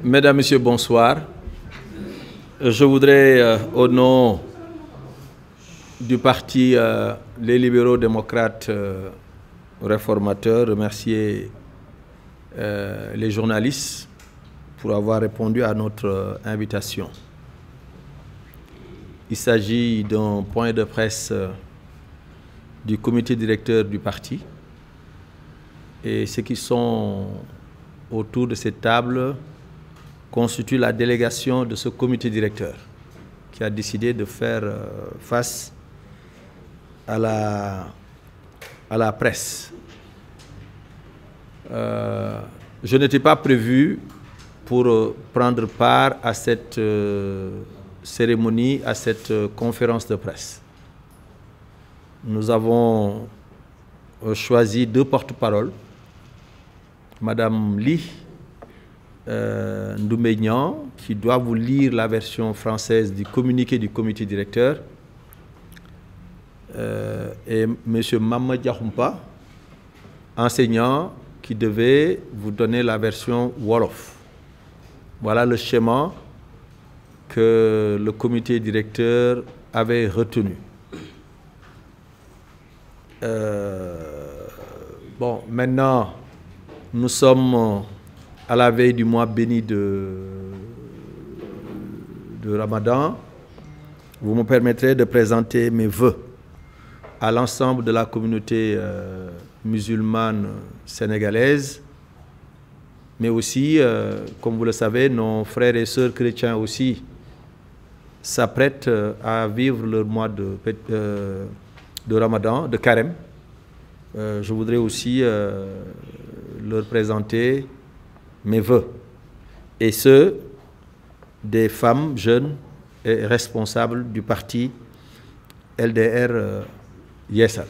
Mesdames, Messieurs, bonsoir. Je voudrais, au nom du parti Les Libéraux Démocrates Réformateurs, remercier les journalistes pour avoir répondu à notre invitation. Il s'agit d'un point de presse du comité directeur du parti. Et ceux qui sont autour de cette table constituent la délégation de ce comité directeur qui a décidé de faire face à la presse. Je n'étais pas prévu pour prendre part à cette cérémonie, à cette conférence de presse. Nous avons choisi deux porte-paroles, Madame Ly Ndoumbeignan, qui doit vous lire la version française du communiqué du comité directeur, et Monsieur Mama Diakhoumpa, enseignant, qui devait vous donner la version Wolof. Voilà le schéma que le comité directeur avait retenu. Bon, maintenant, nous sommes à la veille du mois béni de Ramadan. Vous me permettrez de présenter mes vœux à l'ensemble de la communauté musulmane sénégalaise, mais aussi, comme vous le savez, nos frères et sœurs chrétiens aussi s'apprêtent à vivre leur mois de Ramadan, de Carême. Je voudrais aussi leur présenter mes vœux, et ceux des femmes jeunes et responsables du parti LDR Yeesal.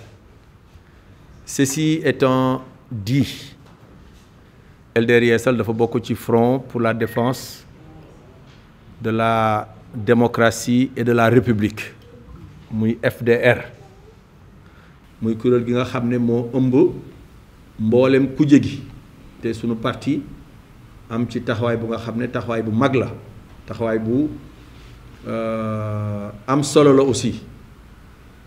Ceci étant dit, LDR Yeesal dafa bokk ci front pour la défense de la démocratie et de la République, muy FDR, muy kuréel gi nga xam ne moo ëmb mboolem kuje gi te sunu parti am ci taxawaay bu nga xam ne taxawaay bu mag la, taxawaay bu am solo la aussi.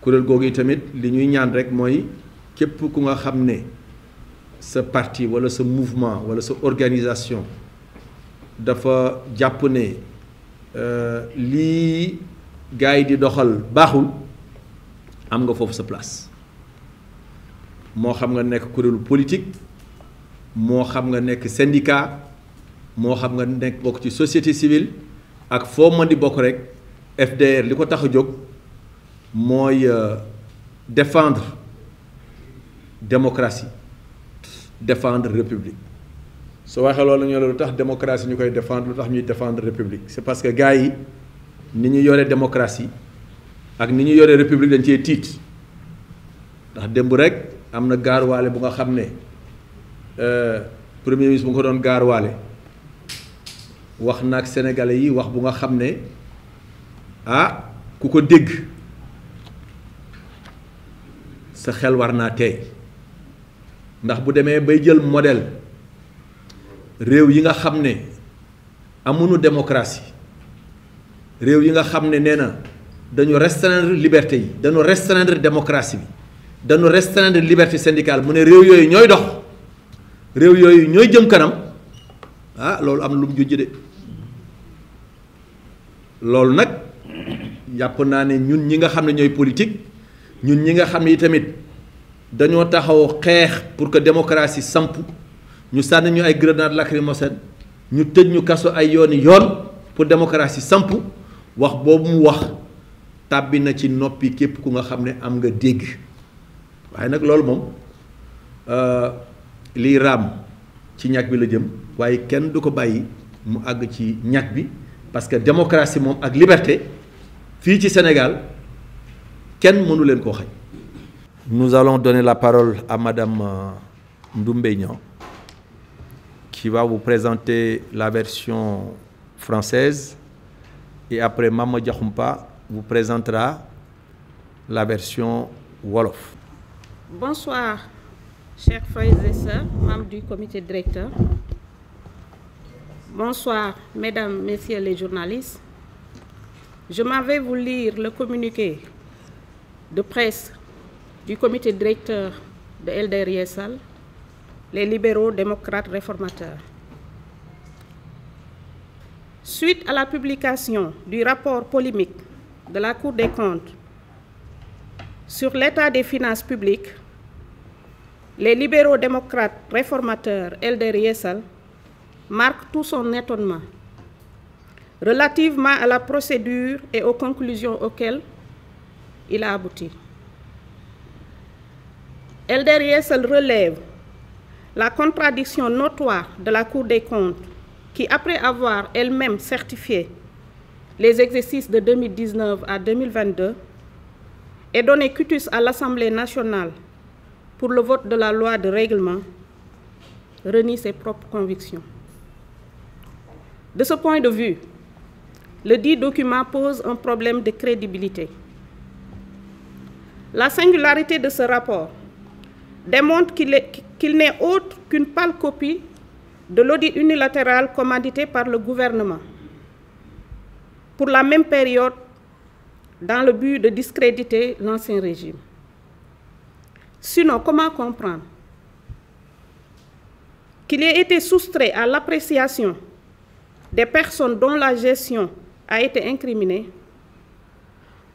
kuréel googu tamit li ñuy ñaan rek mooy képp ku nga xam ne sa parti wala sa mouvement wala sa organisation dafa jàpp ne lii gars yi di doxal baaxul, am nga foofu sa place. moo xam nga nekk kuréelu politique, moo xam nga nekk syndicat, moo xam nga nekk bokk ci société civile, ak foo mën di bokk rek, FDR li ko tax a jóg mooy défendre démocratie, défendre république. soo waxee loolu ñu lu tax démocratie ñu koy défendre, lu tax ñuy défendre république, c'est parce que gars yi ni ñu yore démocratie ak ni ñu yore république dañ cee tiit. ndax démb rek am na gaaruwaale bu nga xam ne premier ministre bu nga ko doon gaaruwaale wax na ak sénégalais yi wax bu nga xam ne ah ku ko dégg sa xel war naa tey. ndax bu demee bay jël modèle réew yi nga xam ne amuñu démocratie, réew yi nga xam ne nee na dañu restreindre liberté yi, dañu restreindre démocratie bi, dañu restreindre liberté syndicale, mu ne réew yooyu ñooy dox, réew yooyu ñooy jëm kanam, ah loolu am lu mu junj de. loolu nag jàpp naa ne ñun ñi nga xam ne ñooy politique, ñun ñi nga xam ne tamit dañoo taxaw xeex pour que démocratie samp, ñu sànni ñu ay grenade lacrymogène, ñu tëj ñu kaso ay yooni yoon pour démocratie samp, wax boobu mu wax tàbbi na ci noppi képp ku nga xam ne am nga dégg. waaye nag loolu moom liy raam ci ñag bi la jëm, waaye kenn du ko bàyyi mu àgg ci ñag bi, parce que démocratie moom ak liberté fii ci Sénégal kenn mënu leen koo xañ. Nous allons donner la parole à Madame Ndoumbeignan, qui va vous présenter la version française, et après Mama Diakhoumpa vous présentera la version Wolof. Bonsoir, chers frères et sœurs, membres du comité directeur. Bonsoir, mesdames, messieurs les journalistes. Je m'en vais vous lire le communiqué de presse du comité directeur de LDR Yeesal, les libéraux démocrates réformateurs. Suite à la publication du rapport polémique de la Cour des comptes sur l'état des finances publiques, les libéraux démocrates réformateurs LDR Yeesal marquent tout son étonnement relativement à la procédure et aux conclusions auxquelles il a abouti. LDR Yeesal relève la contradiction notoire de la Cour des comptes qui, après avoir elle-même certifié les exercices de 2019 à 2022 et donné quitus à l'Assemblée nationale pour le vote de la loi de règlement, renie ses propres convictions. De ce point de vue, le dit document pose un problème de crédibilité. La singularité de ce rapport démontre qu'il n'est autre qu'une pâle copie de l'audit unilatéral commandité par le gouvernement pour la même période dans le but de discréditer l'ancien régime. Sinon, comment comprendre qu'il ait été soustrait à l'appréciation des personnes dont la gestion a été incriminée?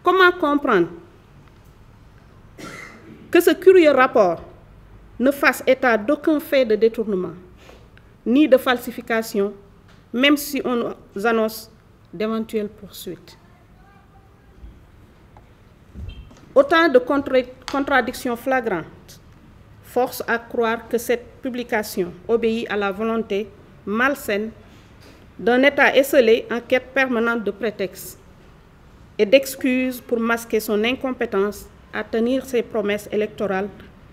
Comment comprendre que ce curieux rapport ne fasse état d'aucun fait de détournement, ni de falsification, même si on nous annonce d'éventuelles poursuites? Autant de contradictions flagrantes forcent à croire que cette publication obéit à la volonté malsaine d'un État esseulé en quête permanente de prétextes et d'excuses pour masquer son incompétence à tenir ses promesses électorales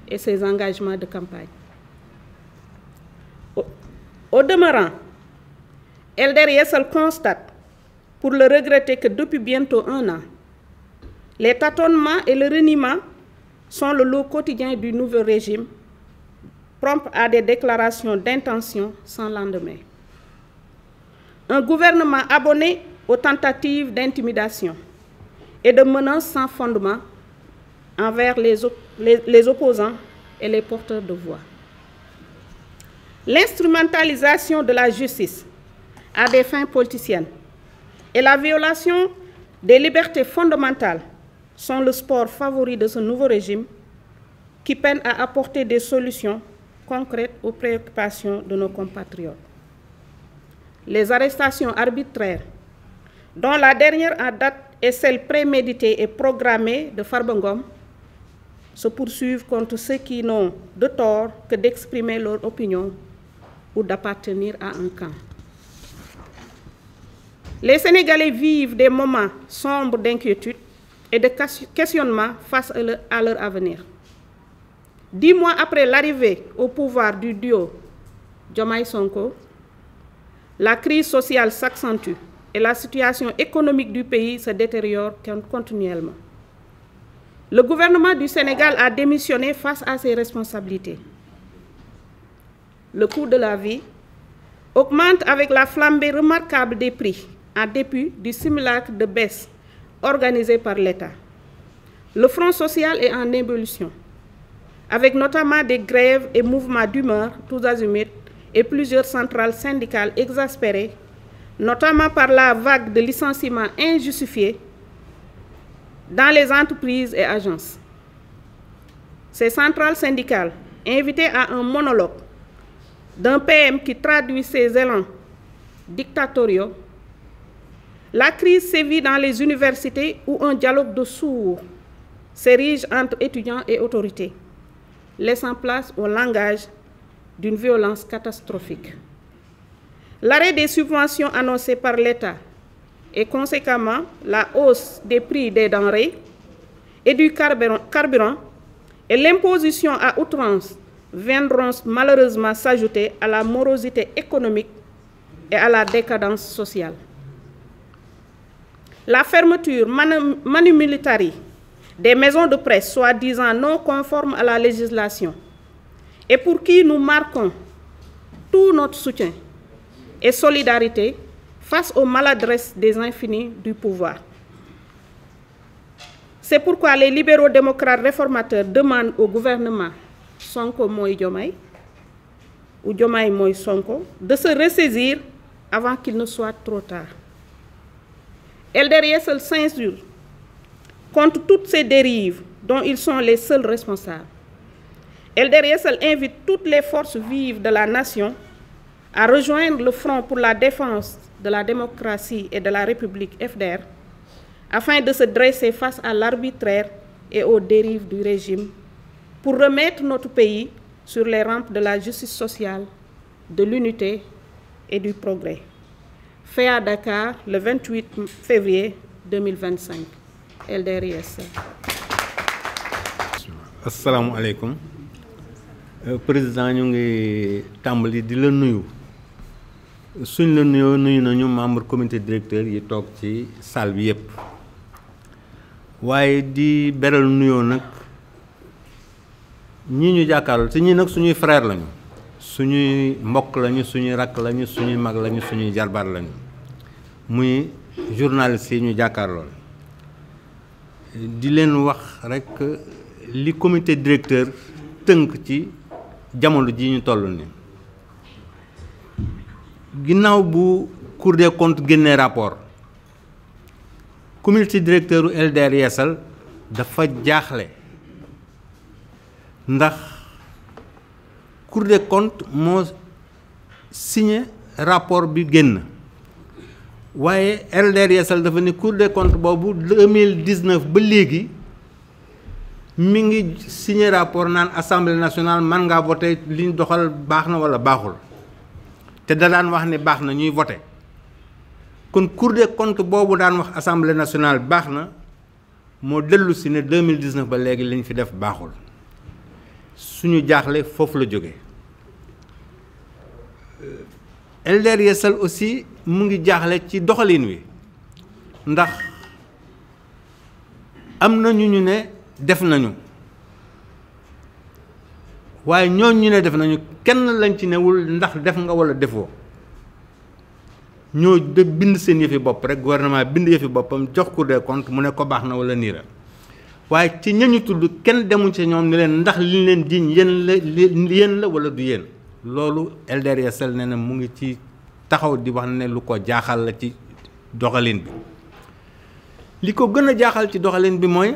et ses engagements de campagne. Au demeurant, LDR Yeesal constate, pour le regretter, que depuis bientôt 1 an, les tâtonnements et le reniement sont le lot quotidien du nouveau régime, prompt à des déclarations d'intention sans lendemain. Un gouvernement abonné aux tentatives d'intimidation et de menaces sans fondement envers les opposants et les porteurs de voix. L'instrumentalisation de la justice à des fins politiciennes et la violation des libertés fondamentales sont le sport favori de ce nouveau régime qui peine à apporter des solutions concrètes aux préoccupations de nos compatriotes. Les arrestations arbitraires, dont la dernière en date est celle préméditée et programmée de Farba Ngom, se poursuivent contre ceux qui n'ont de tort que d'exprimer leur opinion ou d'appartenir à un camp. Les Sénégalais vivent des moments sombres d'inquiétude et de questionnement face à leur avenir. 10 mois après l'arrivée au pouvoir du duo Diomaye-Sonko, la crise sociale s'accentue et la situation économique du pays se détériore continuellement. Le gouvernement du Sénégal a démissionné face à ses responsabilités. Le coût de la vie augmente avec la flambée remarquable des prix, en dépit du simulacre de baisse organisé par l'État. Le front social est en ébullition, avec notamment des grèves et mouvements d'humeur tous azimuts et plusieurs centrales syndicales exaspérées, notamment par la vague de licenciements injustifiés dans les entreprises et agences. Ces centrales syndicales, invitées à un monologue d'un PM qui traduit ses élans dictatoriaux, la crise sévit dans les universités où un dialogue de sourds s'érige entre étudiants et autorités, laissant place au langage d'une violence catastrophique. L'arrêt des subventions annoncées par l'État et conséquemment la hausse des prix des denrées et du carburant et l'imposition à outrance viendront malheureusement s'ajouter à la morosité économique et à la décadence sociale. La fermeture manu militari des maisons de presse soi-disant non conformes à la législation et pour qui nous marquons tout notre soutien et solidarité face aux maladresses des infinis du pouvoir. C'est pourquoi les libéraux démocrates réformateurs demandent au gouvernement Sonko Moy Diomaye ou Diomaye Moy Sonko de se ressaisir avant qu'il ne soit trop tard. LDR s'insurge contre toutes ces dérives dont ils sont les seuls responsables. LDR invite toutes les forces vives de la nation à rejoindre le Front pour la défense de la démocratie et de la République FDR afin de se dresser face à l'arbitraire et aux dérives du régime pour remettre notre pays sur les rampes de la justice sociale, de l'unité et du progrès. Fait à Dakar le 28 février 2025. LDRS. Assalamu alaikum. Président ñu ngi tàmbali di la nuyu. Suñ la nuyoo nuyu nañu membre comité directeur yi toog ci salle bi yépp. Waaye di beral nuyoo nag ñi ñu jàkkaarloo te ñi nag suñuy frère lañu. Suñuy mbokk lañu, suñuy rakk lañu, suñuy mag lañu, suñuy jarbaat lañu. Muy journaliste yi ñu jàkkaarloo. Di leen wax rek li comité directeur tënk ci jamono ji ñu toll ni ginnaaw bu Cour des comptes génnee rapport comité directeur u LDR Yeesal dafa jaaxle ndax Cour des comptes moo signé rapport bi génn waaye LDR Yeesal dafa ne Cour des comptes boobu 2019 ba léegi mi ngi signé rapport naan assemblée nationale man ngaa voté li ñu doxal baax na wala baaxul te da daan wax ne baax na ñuy voté kon Cour des comptes boobu daan wax assemblée nationale baax na moo dellu si ne 2019 ba léegi li ñu fi def baaxul suñu jaaxle foofu la jóge LDR Yeesal aussi mu ngi jaaxle ci doxalin wi ndax am na ñu ne def nañu waaye ñooñu ñu ne def nañu kenn lañ ci newul ndax def nga wala defoo ñoo de bind seen yëfi bopp rek gouvernement bind yëfi boppam jox Cour des comptes mu ne ko baax na wala niira waaye ci ñañu tudd kenn demuñ ci ñoom ni leen ndax li leen jiiñ yéen la wala du yéen loolu LDR Yeesal nee na mu ngi ci taxaw di wax ne lu ko jaaxal la ci doxalin bi li ko gën a jaaxal ci doxalin bi mooy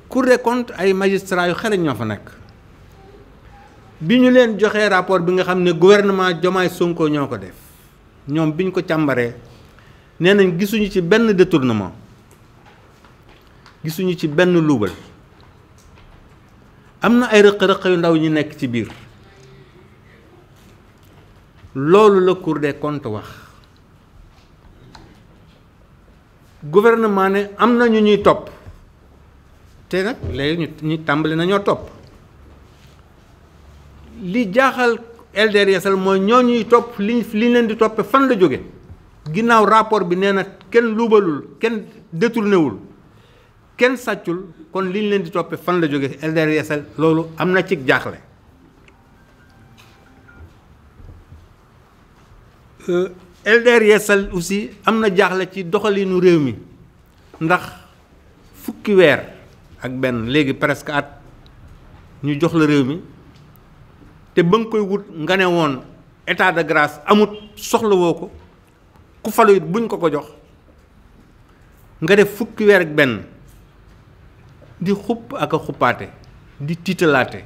Cour des comptes ay magistrats yu xereñ ñoo fa nekk bi ñu leen joxee rapport bi nga xam ne gouvernement Diomaye Sonko ñoo ko def ñoom bi ñu ko càmbaree nee nañ gisuñu ci benn détournement gisuñu ci benn luubal am na ay rëq-rëq yu ndaw ñu nekk ci biir loolu la Cour des comptes wax gouvernement ne am na ñu ñuy topp te nag léegi ñu tàmbali nañoo topp li jaaxal LDR Yeesal mooy ñoo ñuy topp liñ leen di toppe fan la jóge ginnaaw rapport bi nee na kenn luubalul kenn détournéwul kenn sàccul kon liñ leen di toppe fan la jóge LDR Yeesal loolu am na ci jaaxle LDR Yeesal aussi am na jaaxle ci doxalinu réew mi ndax fukki weer ak benn léegi presque at ñu jox la réew mi te ba nga koy wut nga ne woon état de grâce amut soxlawoo ko ku falu it buñ ko ko jox nga def fukki weer ak benn di xupp ak a xuppaate di tiitalaate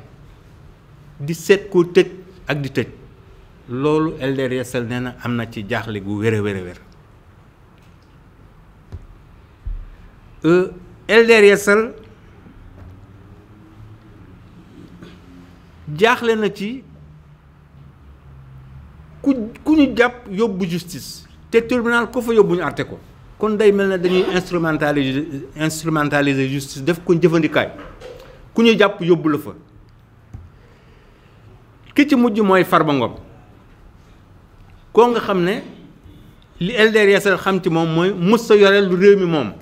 di seet koo tëj ak di tëj loolu LDR Yeesal nee na am na ci jaaxle gu wér a wér a wér LDR Yeesal jaaxle na ci ku ñu jàpp yóbbu justice te tribunal ko fa yóbbu ñu àtte ko kon day mel ne dañuy instrumentaliser justice def ko jëfandikaay ku ñu jàpp yóbbu la fa ki ci mujj mooy Farba Ngom koo nga xam ne li LDR Yeesal xam ci moom mooy mës sa yore lu réew mi moom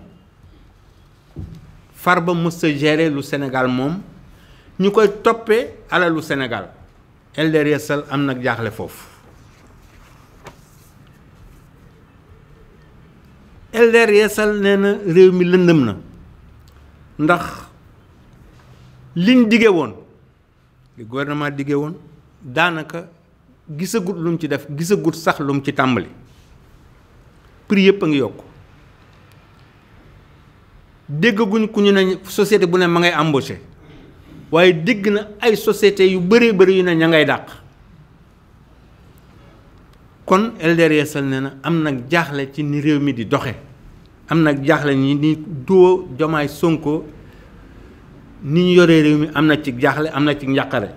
Farba mës sa gérer lu Sénégal moom ñu koy toppee alalu Sénégal LDR Yeesal am nag jaaxle foofu LDR Yeesal nee na réew mi lëndëm na ndax liñ dige woon li gouvernement dige woon daanaka gisagut lu mu ci def gisagut sax lu mu ci tàmbali prix yëpp a ngi yokk déggaguñ ku ñu ne société bu ne ma ngay embauché waaye dégg na ay société yu bëree bëri yu ne ña ngay dàq kon LDR Yeesal nee na am nag jaaxle ci ni réew mi di doxe am nag jaaxle ni doo Jomaay Sonko ni ñu yoree réew mi am na ci jaaxle am na ci njàqare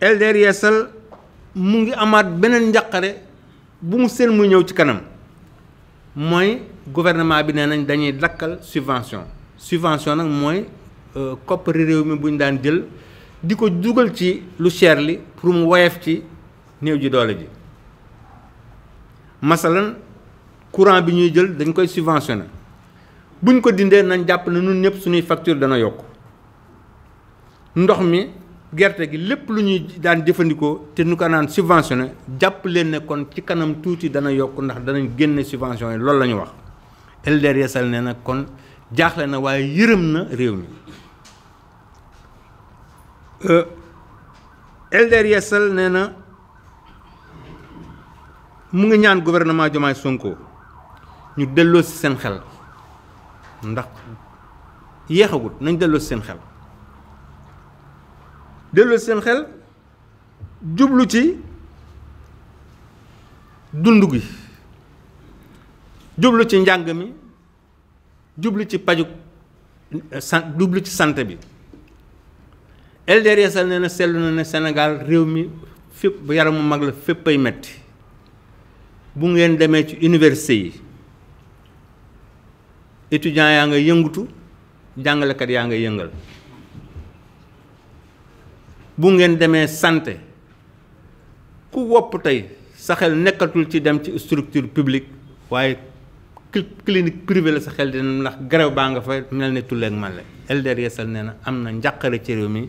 LDR Yeesal mu ngi amaat beneen njàqare bu mu seen muy ñëw ci kanam mooy gouvernement bi nee nañ dañuy dakkal subvention nag mooy koppari réew mi bu ñu daan jël di ko dugal ci lu cher li pour mu woyef ci néew ji doole ji masalan courant bi ñuy jël dañ koy subventionné buñ ko dindee nañ jàpp ne ñun ñëpp suñuy facture dana yokk ndox mi gerte gi lépp lu ñuy daan jëfandikoo te nu ko naan subventionné jàpp leen ne kon ci kanam tuuti dana yokk ndax danañ génne subvention yi loolu la ñu wax LDR Yeesal nee na kon jaaxle na waaye yërëm na réew mi LDR Yeesal nee na mu ngi ñaan gouvernement Diomaye Sonko ñu delloo ci seen xel ndax yéexagut nañ delloo ci seen xel jublu ci dund gi jublu ci njàng mi jublu ci paju jublu ci santé bi LDR Yeesal nee na seetlu na ne Sénégal réew mi fépp bu yaramu mag la fépp ay metti bu ngeen demee ci université yi étudiants yaa nga yëngutu jàngalekat yaa nga yëngal bu ngeen demee santé ku wopp tey sa xel nekkatul ci dem ci structure publique waaye clinique privée la sa xel di ndax garab baa nga fa mel ne tulleeg male LDR Yeesal nee na am na njàqare ci réew mi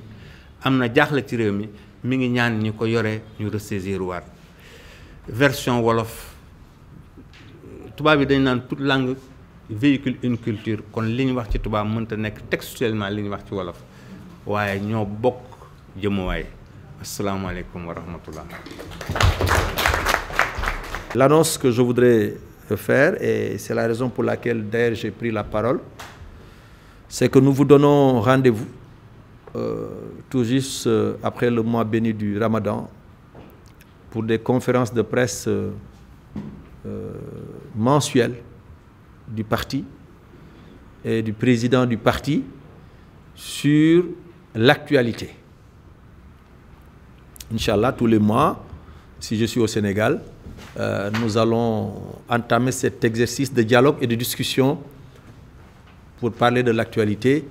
am na jaaxle ci réew mi mi ngi ñaan ñi ko yore ñu ressaisir waat version wolof tubaab yi dañ naan toute langue véhicule une culture kon li ñu wax ci tubaab mënta nekk textuellement li ñu wax ci wolof waaye ñoo bokk jëmuwaay asalaamaaleykum wa rahmatullah. L'annonce que je voudrais faire, et c'est la raison pour laquelle d'ailleurs j'ai pris la parole, c'est que nous vous donnons rendez-vous tout juste après le mois béni du Ramadan pour des conférences de presse mensuelles du parti et du président du parti sur l'actualité. Inch'Allah, tous les mois, si je suis au Sénégal, nous allons entamer cet exercice de dialogue et de discussion pour parler de l'actualité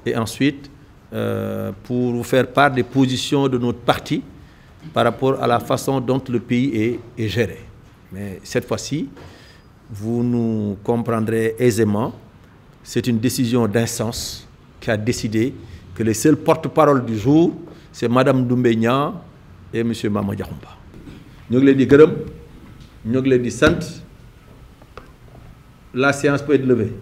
et ensuite pour vous faire part des positions de notre parti par rapport à la façon dont le pays est géré. Mais cette fois-ci, vous nous comprendrez aisément, c'est une décision d'instance qui a décidé que les seuls porte-parole du jour, c'est Madame Doumbé Niang et M. Mama Diakhoumpa. Nous voulons dire gërëm, nous voulons dire sant, la séance peut être levée.